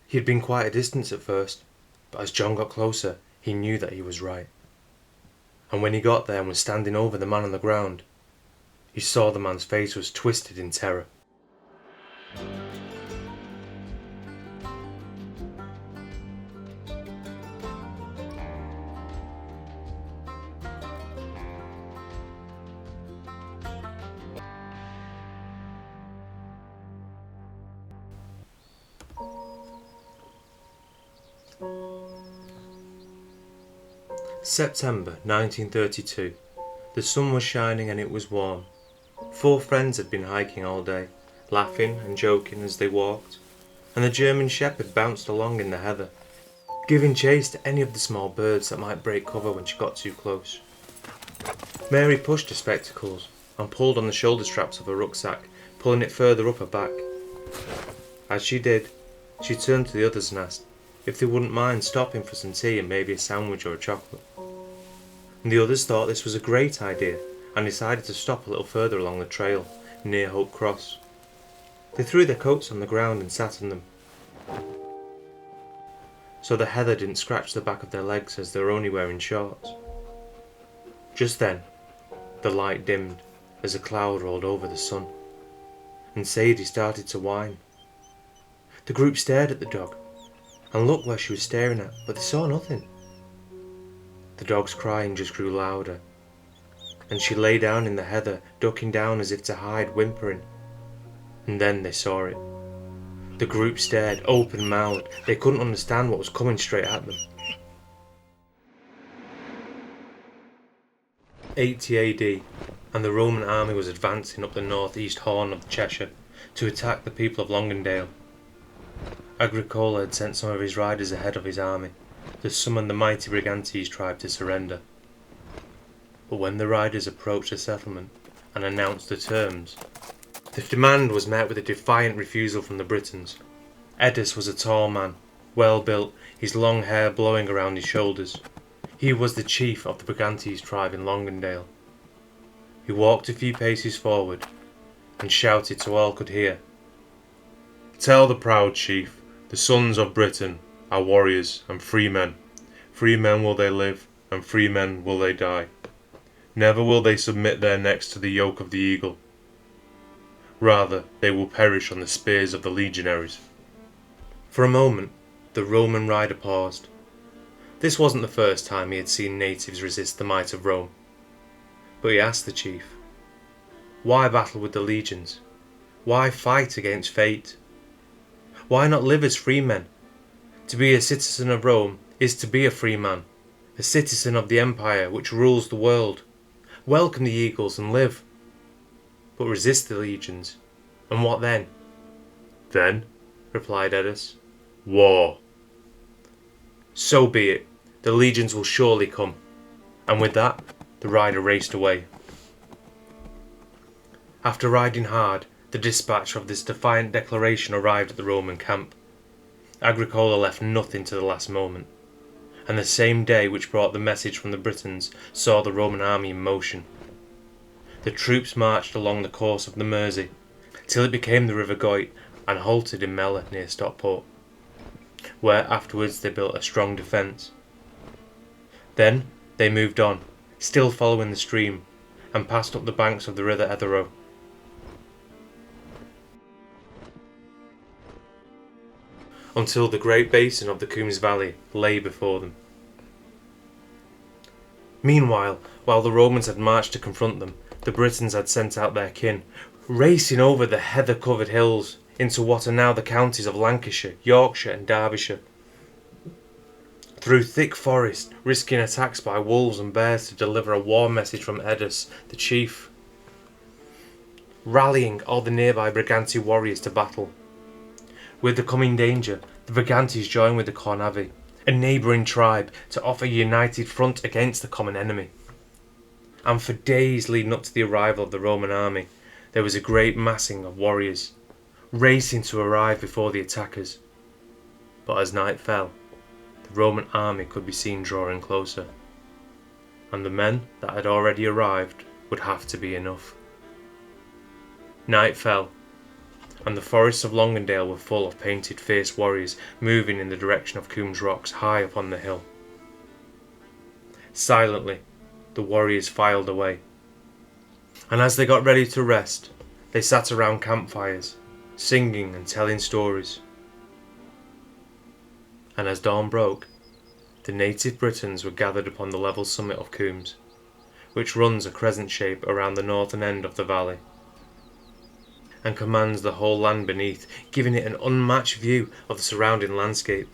He had been quite a distance at first, but as John got closer, he knew that he was right. And when he got there and was standing over the man on the ground, he saw the man's face was twisted in terror. September 1932. The sun was shining and it was warm. 4 friends had been hiking all day, laughing and joking as they walked, and the German shepherd bounced along in the heather, giving chase to any of the small birds that might break cover when she got too close. Mary pushed her spectacles and pulled on the shoulder straps of her rucksack, pulling it further up her back. As she did, she turned to the others and asked if they wouldn't mind stopping for some tea and maybe a sandwich or a chocolate. And the others thought this was a great idea and decided to stop a little further along the trail, near Hope Cross. They threw their coats on the ground and sat on them, so the heather didn't scratch the back of their legs as they were only wearing shorts. Just then, the light dimmed as a cloud rolled over the sun, and Sadie started to whine. The group stared at the dog, and looked where she was staring at, but they saw nothing. The dog's crying just grew louder, and she lay down in the heather, ducking down as if to hide, whimpering. And then they saw it. The group stared, open-mouthed. They couldn't understand what was coming straight at them. 80 AD, and the Roman army was advancing up the northeast horn of Cheshire to attack the people of Longdale. Agricola had sent some of his riders ahead of his army to summon the mighty Brigantes tribe to surrender. But when the riders approached the settlement and announced the terms, the demand was met with a defiant refusal from the Britons. Edus was a tall man, well built, his long hair blowing around his shoulders. He was the chief of the Brigantes tribe in Longdale. He walked a few paces forward and shouted so all could hear, "Tell the proud chief, the sons of Britain are warriors and free men. Free men will they live, and free men will they die. Never will they submit their necks to the yoke of the eagle. Rather, they will perish on the spears of the legionaries." For a moment, the Roman rider paused. This wasn't the first time he had seen natives resist the might of Rome. But he asked the chief, why battle with the legions? Why fight against fate? Why not live as free men? To be a citizen of Rome is to be a free man, a citizen of the empire which rules the world. Welcome the eagles and live. But resist the legions, and what then? Then, replied Edus, war. So be it, the legions will surely come. And with that, the rider raced away. After riding hard, the dispatch of this defiant declaration arrived at the Roman camp. Agricola left nothing to the last moment, and the same day which brought the message from the Britons saw the Roman army in motion. The troops marched along the course of the Mersey, till it became the River Goyt and halted in Melle near Stockport, where afterwards they built a strong defence. Then they moved on, still following the stream, and passed up the banks of the river Etherow. Until the great basin of the Coombs Valley lay before them. Meanwhile, while the Romans had marched to confront them, the Britons had sent out their kin, racing over the heather-covered hills into what are now the counties of Lancashire, Yorkshire and Derbyshire. Through thick forest, risking attacks by wolves and bears to deliver a war message from Edus, the chief, rallying all the nearby Brigante warriors to battle. With the coming danger, the Brigantes joined with the Cornavi, a neighbouring tribe, to offer a united front against the common enemy. And for days leading up to the arrival of the Roman army, there was a great massing of warriors, racing to arrive before the attackers. But as night fell, the Roman army could be seen drawing closer, and the men that had already arrived would have to be enough. Night fell, and the forests of Longondale were full of painted fierce warriors moving in the direction of Coombs Rocks high up on the hill. Silently, the warriors filed away, and as they got ready to rest, they sat around campfires, singing and telling stories. And as dawn broke, the native Britons were gathered upon the level summit of Coombs, which runs a crescent shape around the northern end of the valley, and commands the whole land beneath, giving it an unmatched view of the surrounding landscape.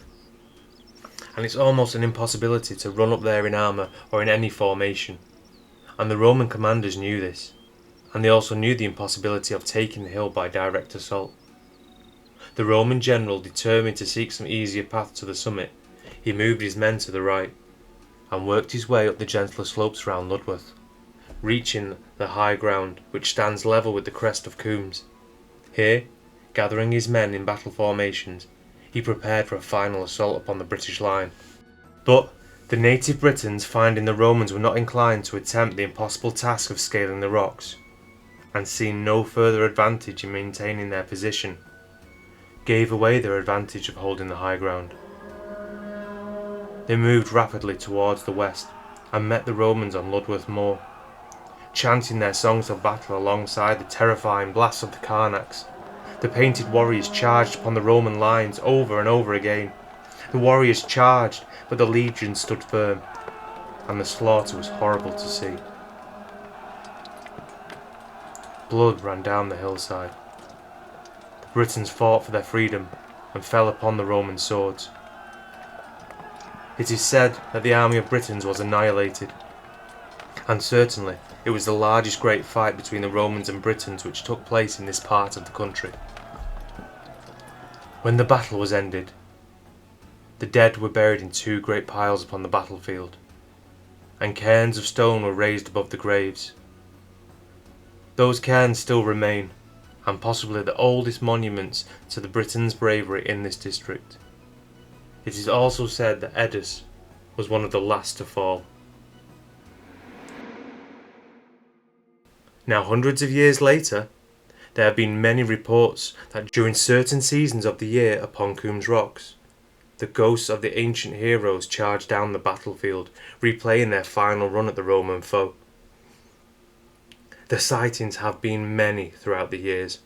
And it's almost an impossibility to run up there in armour or in any formation, and the Roman commanders knew this, and they also knew the impossibility of taking the hill by direct assault. The Roman general, determined to seek some easier path to the summit, he moved his men to the right, and worked his way up the gentler slopes round Ludworth, reaching the high ground which stands level with the crest of Coombs. Here, gathering his men in battle formations, he prepared for a final assault upon the British line. But the native Britons, finding the Romans were not inclined to attempt the impossible task of scaling the rocks, and seeing no further advantage in maintaining their position, gave away their advantage of holding the high ground. They moved rapidly towards the west and met the Romans on Ludworth Moor, chanting their songs of battle alongside the terrifying blasts of the Carnacks. The painted warriors charged upon the Roman lines over and over again. The warriors charged, but the legions stood firm, and the slaughter was horrible to see. Blood ran down the hillside. The Britons fought for their freedom and fell upon the Roman swords. It is said that the army of Britons was annihilated, and certainly it was the largest great fight between the Romans and Britons which took place in this part of the country. When the battle was ended, the dead were buried in two great piles upon the battlefield, and cairns of stone were raised above the graves. Those cairns still remain, and possibly the oldest monuments to the Britons' bravery in this district. It is also said that Edus was one of the last to fall. Now, hundreds of years later, there have been many reports that during certain seasons of the year upon Coombs Rocks, the ghosts of the ancient heroes charge down the battlefield, replaying their final run at the Roman foe. The sightings have been many throughout the years,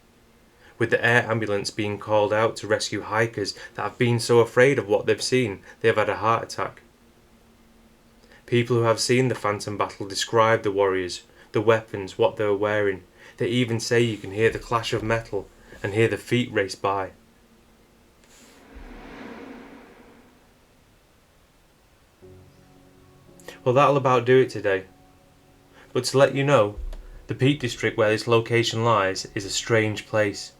with the air ambulance being called out to rescue hikers that have been so afraid of what they've seen they have had a heart attack. People who have seen the phantom battle describe the warriors, the weapons, what they were wearing. They even say you can hear the clash of metal and hear the feet race by. Well, that'll about do it today. But to let you know, the Peak District where this location lies is a strange place,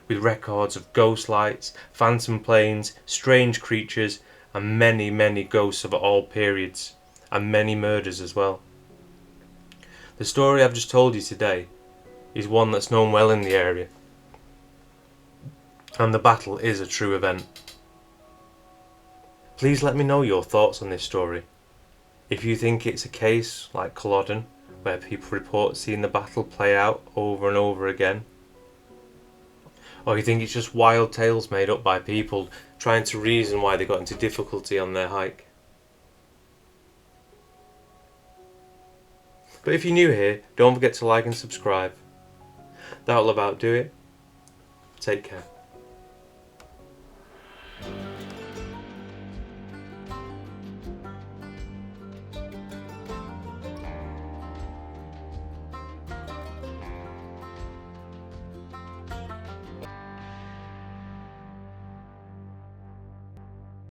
with records of ghost lights, phantom planes, strange creatures, and many, many ghosts of all periods, and many murders as well. The story I've just told you today is one that's known well in the area, and the battle is a true event. Please let me know your thoughts on this story. If you think it's a case like Culloden, where people report seeing the battle play out over and over again, or you think it's just wild tales made up by people trying to reason why they got into difficulty on their hike. But if you're new here, don't forget to like and subscribe. That'll about do it. Take care.